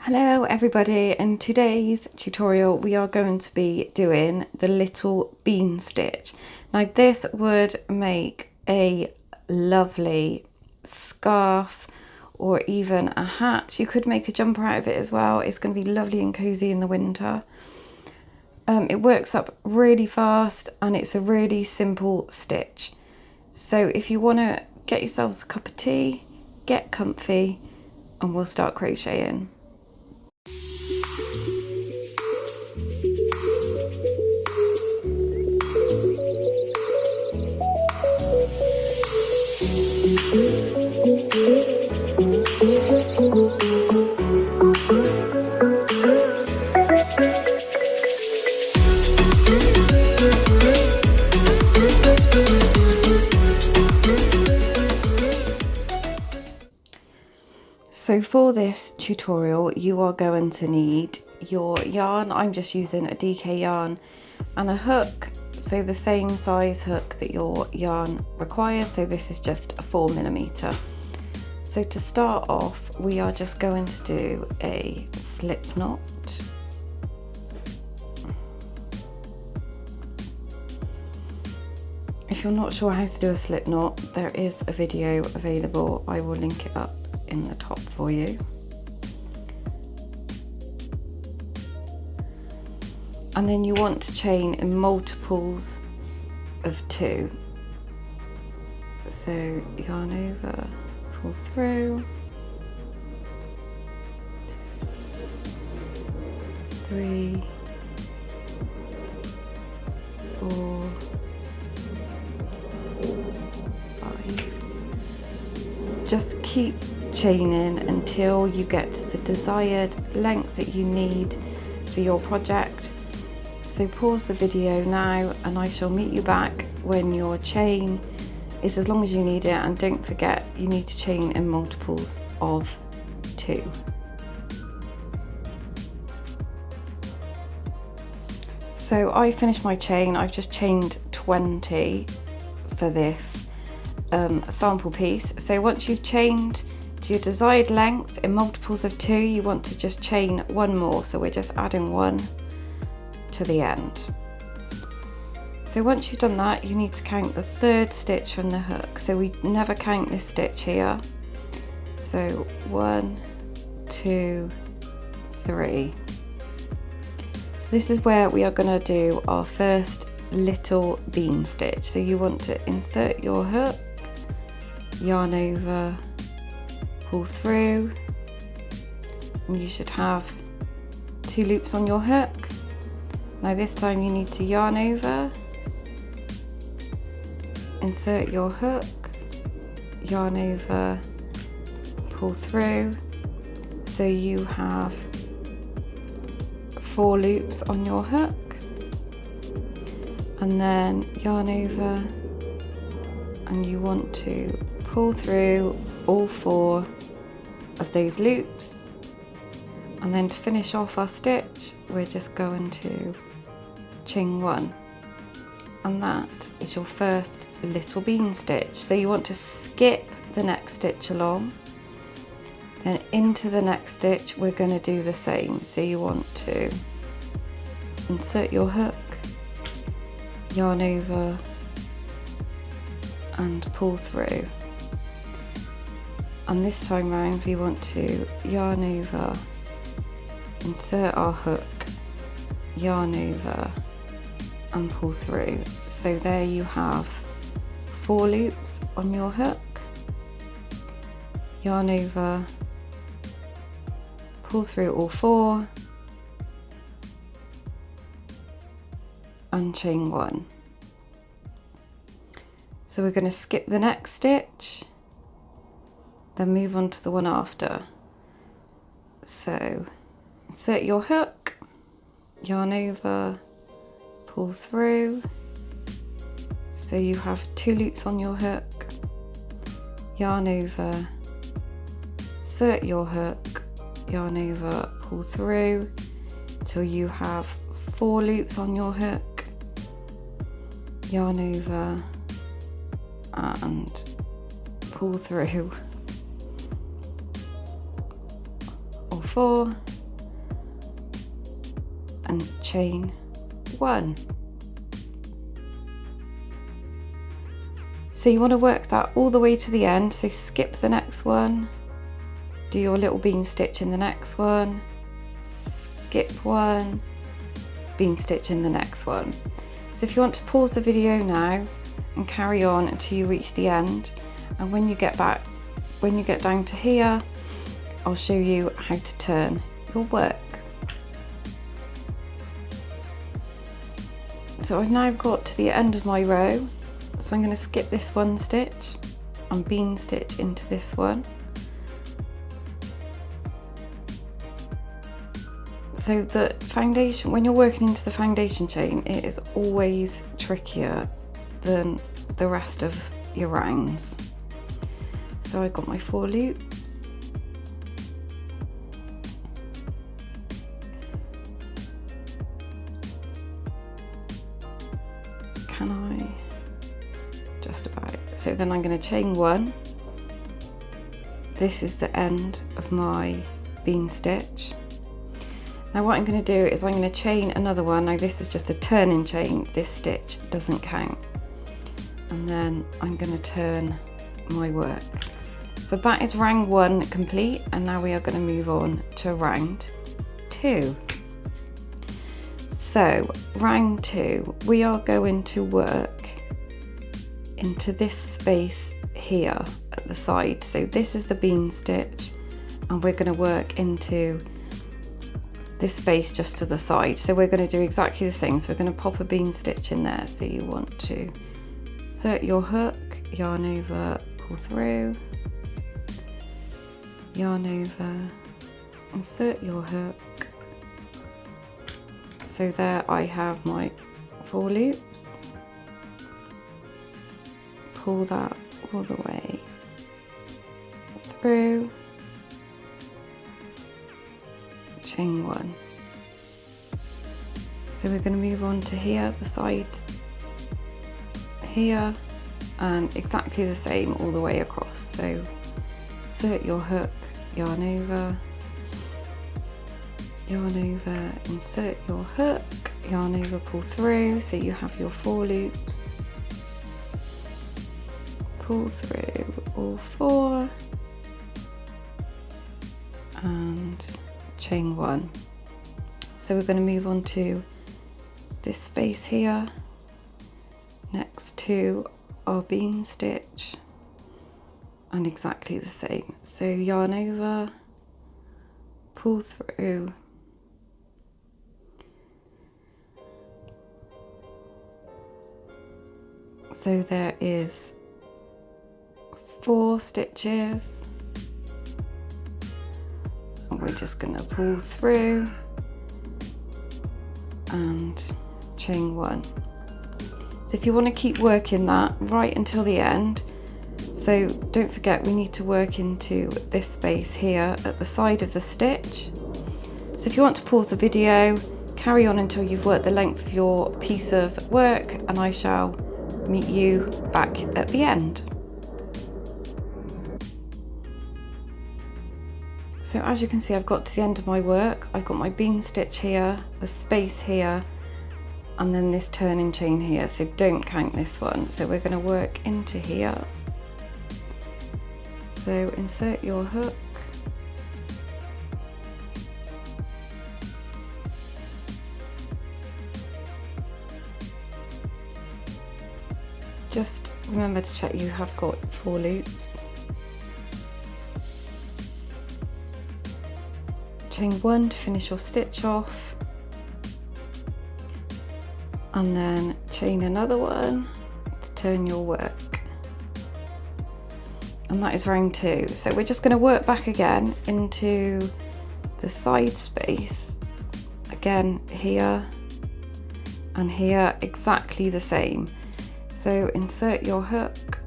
Hello everybody, in today's tutorial we are going to be doing the little bean stitch. Now this would make a lovely scarf or even a hat. You could make a jumper out of it as well. It's going to be lovely and cozy in the winter. It works up really fast and it's a really simple stitch. So if you want to get yourselves a cup of tea, get comfy and we'll start crocheting. So for this tutorial you are going to need your yarn. I'm just using a DK yarn and a hook, so the same size hook that your yarn requires. So this is just a 4mm. So to start off we are just going to do a slip knot. If you're not sure how to do a slip knot, there is a video available. I will link it up in the top for you. And then you want to chain in multiples of 2. So yarn over, pull through, 3, 4, 5. Just keep chaining until you get to the desired length that you need for your project. So pause the video now and I shall meet you back when your chain is as long as you need it, and don't forget you need to chain in multiples of 2. So I finished my chain. I've just chained 20 for this sample piece. So once you've chained to your desired length in multiples of 2, you want to just chain one more. So we're just adding 1 to the end. So once you've done that, you need to count the 3rd stitch from the hook. So we never count this stitch here. So 1, 2, 3. So this is where we are going to do our first little bean stitch. So you want to insert your hook, yarn over, pull through, and you should have 2 loops on your hook. Now this time you need to yarn over, insert your hook, yarn over, pull through, so you have 4 loops on your hook, and then yarn over, and you want to pull through all 4 of those loops. And then to finish off our stitch we're just going to chain 1, and that is your first little bean stitch. So you want to skip the next stitch along, then into the next stitch we're going to do the same. So you want to insert your hook, yarn over and pull through, and this time round we want to yarn over, insert our hook, yarn over and pull through. So there you have 4 loops on your hook, yarn over, pull through all 4 and chain 1. So we're going to skip the next stitch, then move on to the one after. So insert your hook, yarn over, pull through, so you have 2 loops on your hook, yarn over, insert your hook, yarn over, pull through till you have 4 loops on your hook, yarn over and pull through all 4 and chain 1. So you want to work that all the way to the end, so skip the next one, do your little bean stitch in the next one, skip one, bean stitch in the next one. So if you want to pause the video now and carry on until you reach the end, and when you get down to here, I'll show you how to turn your work. So I've now got to the end of my row, so I'm going to skip this one stitch and bean stitch into this one. So the foundation, when you're working into the foundation chain, it is always trickier than the rest of your rounds. So I've got my 4 loops. Can I? Just about. So then I'm going to chain 1. This is the end of my bean stitch. Now what I'm going to do is I'm going to chain another one. Now this is just a turning chain, this stitch doesn't count. And then I'm going to turn my work. So that is round 1 complete, and now we are going to move on to round 2. So round 2, we are going to work into this space here at the side. So this is the bean stitch, and we're going to work into this space just to the side. So we're going to do exactly the same. So we're going to pop a bean stitch in there. So you want to insert your hook, yarn over, pull through, yarn over, insert your hook. So there I have my 4 loops. Pull that all the way through, chain 1. So we're going to move on to here, the sides here, and exactly the same all the way across. So insert your hook, yarn over, insert your hook, yarn over, pull through, so you have your 4 loops, pull through all 4, and chain 1. So we're going to move on to this space here next to our bean stitch, and exactly the same. So yarn over, pull through, so there is 4 stitches, and we're just going to pull through and chain 1. So if you want to keep working that right until the end, so don't forget we need to work into this space here at the side of the stitch. So if you want to pause the video, carry on until you've worked the length of your piece of work, and I shall meet you back at the end. So as you can see, I've got to the end of my work. I've got my bean stitch here, the space here, and then this turning chain here, so don't count this one. So we're going to work into here. So insert your hook, just remember to check you have got 4 loops. Chain 1 to finish your stitch off, and then chain another one to turn your work, and that is round 2. So we're just going to work back again into the side space again, here and here, exactly the same. So insert your hook,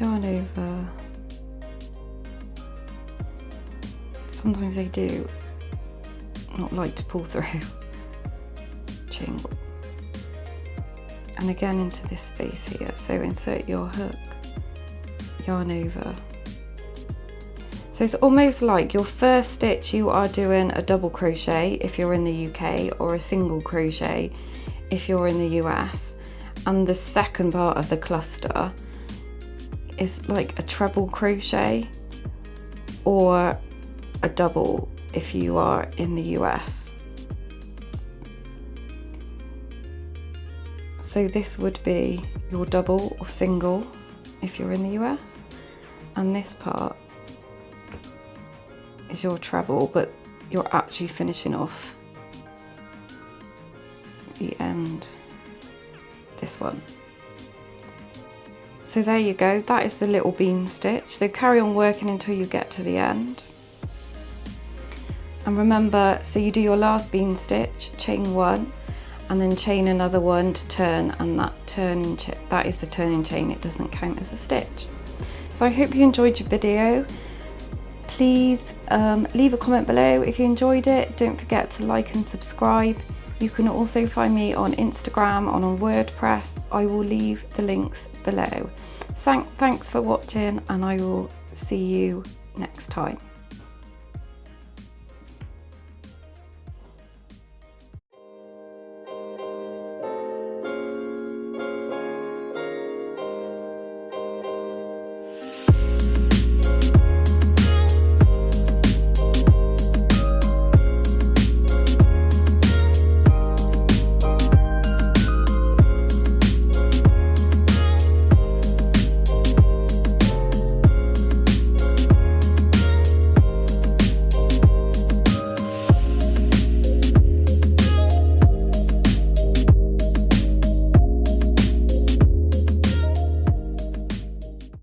yarn over. Sometimes they do not like to pull through. Chain 1, and again into this space here. So insert your hook, yarn over. So it's almost like your first stitch you are doing a double crochet if you're in the UK, or a single crochet if you're in the US, and the second part of the cluster is like a treble crochet or a double if you are in the US. So this would be your double or single if you're in the US, and this part is your treble, but you're actually finishing off the end, this one. So there you go, that is the little bean stitch. So carry on working until you get to the end. And remember, so you do your last bean stitch, chain one, and then chain another one to turn, and that is the turning chain, it doesn't count as a stitch. So I hope you enjoyed your video. Please leave a comment below if you enjoyed it. Don't forget to like and subscribe. You can also find me on Instagram and on WordPress. I will leave the links below. Thanks for watching, and I will see you next time.